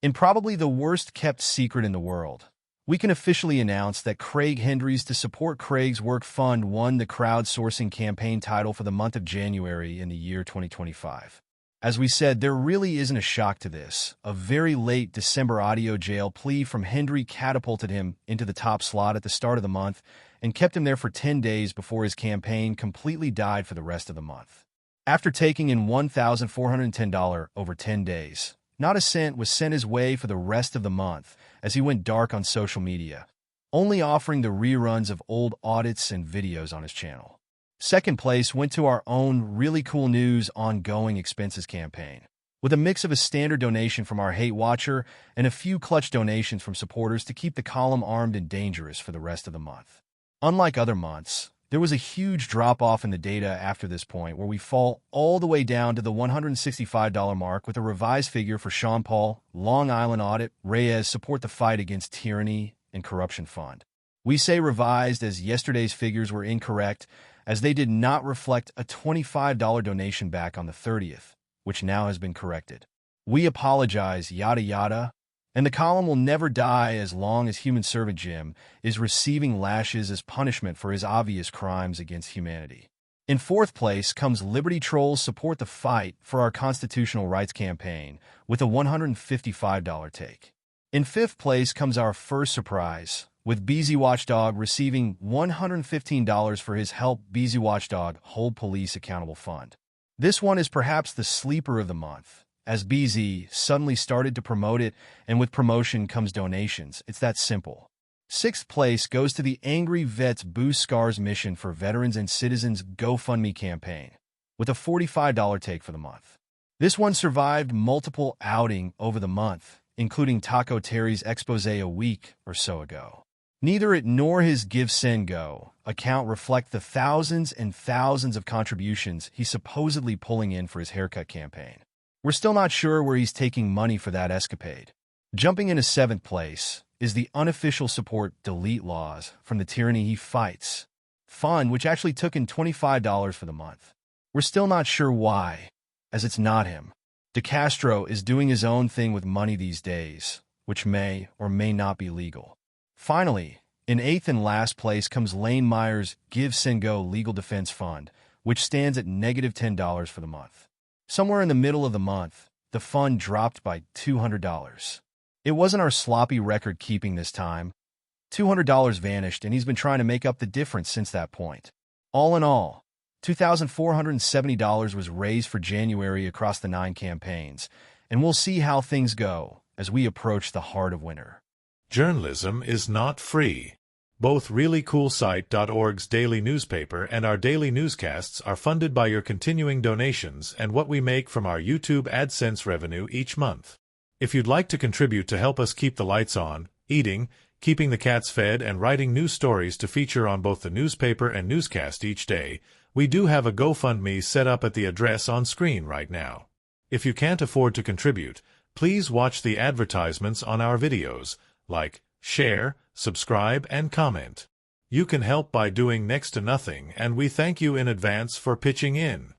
In probably the worst-kept secret in the world, we can officially announce that Craig Hendry's To Support Craig's Work Fund won the crowdsourcing campaign title for the month of January in the year 2025. As we said, there really isn't a shock to this. A very late December audio jail plea from Hendry catapulted him into the top slot at the start of the month and kept him there for 10 days before his campaign completely died for the rest of the month. After taking in $1,410 over 10 days, not a cent was sent his way for the rest of the month as he went dark on social media, only offering the reruns of old audits and videos on his channel. Second place went to our own ReallyCoolNews ongoing expenses campaign, with a mix of a standard donation from our hate watcher and a few clutch donations from supporters to keep the column armed and dangerous for the rest of the month. Unlike other months, there was a huge drop-off in the data after this point where we fall all the way down to the $165 mark with a revised figure for Sean Paul, Long Island Audit, Reyes Support the Fight Against Tyranny and Corruption Fund. We say revised as yesterday's figures were incorrect as they did not reflect a $25 donation back on the 30th, which now has been corrected. We apologize, yada yada. And the column will never die as long as Human Servant Jim is receiving lashes as punishment for his obvious crimes against humanity. In fourth place comes Liberty Trolls Support the Fight for Our Constitutional Rights campaign with a $155 take. In fifth place comes our first surprise, with BZ Watchdog receiving $115 for his Help BZ Watchdog Hold Police Accountable Fund. This one is perhaps the sleeper of the month, as BZ suddenly started to promote it, and with promotion comes donations. It's that simple. Sixth place goes to the Angry Vets Boost Scars Mission for Veterans and Citizens GoFundMe campaign, with a $45 take for the month. This one survived multiple outing over the month, including Taco Terry's expose a week or so ago. Neither it nor his Give Send Go account reflect the thousands and thousands of contributions he's supposedly pulling in for his haircut campaign. We're still not sure where he's taking money for that escapade. Jumping into seventh place is the unofficial support delete laws from the tyranny he fights fund, which actually took in $25 for the month. We're still not sure why, as it's not him. De Castro is doing his own thing with money these days, which may or may not be legal. Finally, in eighth and last place comes Lane Meyer's Give Send Go Legal Defense Fund, which stands at negative $10 for the month. Somewhere in the middle of the month, the fund dropped by $200. It wasn't our sloppy record-keeping this time. $200 vanished, and he's been trying to make up the difference since that point. All in all, $2,470 was raised for January across the 9 campaigns, and we'll see how things go as we approach the heart of winter. Journalism is not free. Both ReallyCoolSite.org's daily newspaper and our daily newscasts are funded by your continuing donations and what we make from our YouTube AdSense revenue each month. If you'd like to contribute to help us keep the lights on, eating, keeping the cats fed, and writing news stories to feature on both the newspaper and newscast each day, we do have a GoFundMe set up at the address on screen right now. If you can't afford to contribute, please watch the advertisements on our videos, like, share, subscribe, and comment. You can help by doing next to nothing, and we thank you in advance for pitching in.